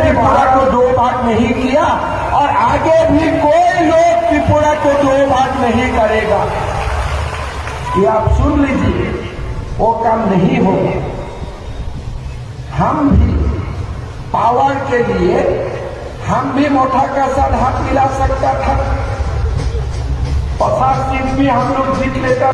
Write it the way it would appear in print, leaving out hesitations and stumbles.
त्रिपुरा को दो भाग नहीं किया और आगे भी कोई लोग त्रिपुरा को दो भाग नहीं करेगा। ये आप सुन लीजिए, वो काम नहीं होगा। हम भी पावर के लिए हम भी मोटा का साथ हाथ मिला सकता था, 50 सीट भी हम लोग जीत लेता।